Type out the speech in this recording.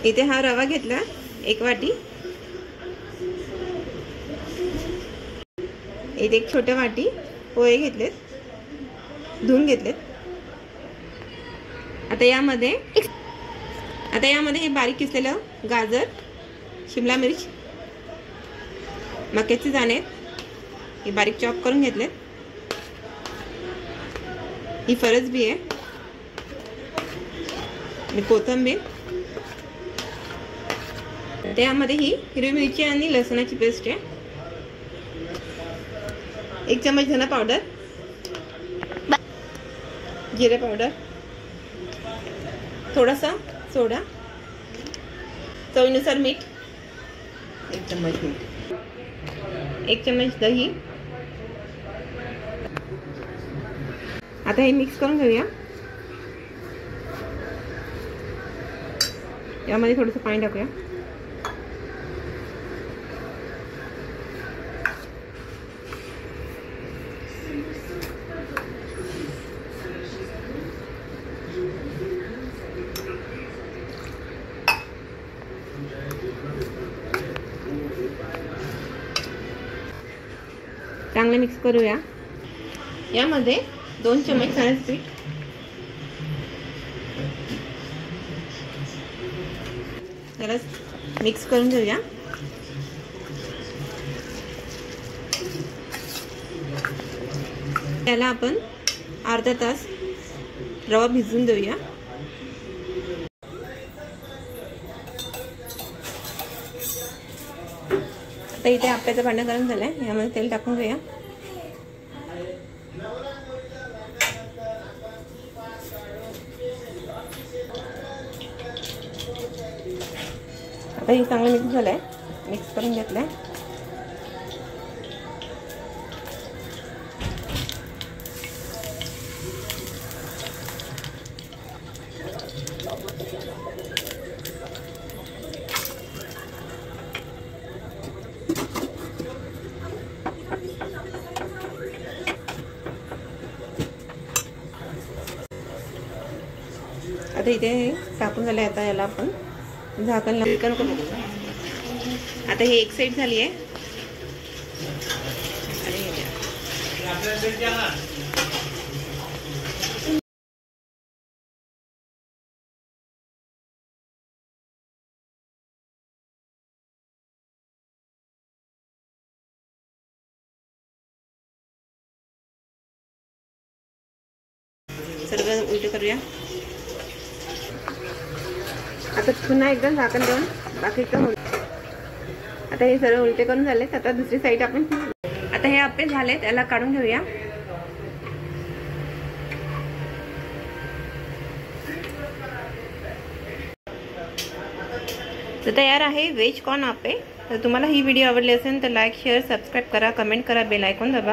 इथे हा रवा घेतला 1 वाटी, इथे एक छोटी वाटी पोहे घेतलेत, धुवून घेतलेत। आता यामध्ये हे बारीक किसलेलं गाजर, शिमला मिर्च, मक्याचे दाणे हे बारीक चॉप करून घेतलेत, ही फरसबी आहे आणि कोथिंबीर, त्यामध्ये ही हिरवी मिरची आणि लसणाची पेस्ट आहे, 1 चम्मच धना पावडर, जिरे पावडर, थोडासा सोडा, चवीनुसार मीठ, 1 चम्मच मीठ, 1 चम्मच दही। आता हे मिक्स करून घेऊया। यामध्ये थोडंसं पाणी टाकूया। चांगले मिक्स करूया। यामध्ये 2 चम्मच चण्याचे पीठ, त्याला मिक्स करून घेऊया। त्याला आपण अर्धा तास रवा भिजवून देऊया। आता इथे आप्याचं भांडं गरम झालंय, यामध्ये तेल टाकून घेऊया। आता हे चांगलं मिक्स झालंय, मिक्स करून घेतलंय। आता इथे टाकून झालंय, आता याला आपण झाकण लावून आता ही एक साइड झाली आहे सर्व उलटे करूया। आता पुन्हा एकदा झाकण देऊन बाकीचं आता हे सर्व उलटे करून झाले। आता दुसरी साईड आपण आता हे आपले झाले, त्याला काढून घेऊया। तर तयार आहे व्हेज कॉर्न आप्पे। तर तुम्हाला ही व्हिडिओ आवडली असेल तर लाईक, शेअर, सबस्क्राईब करा, कमेंट करा, बेल आयकॉन दाबा।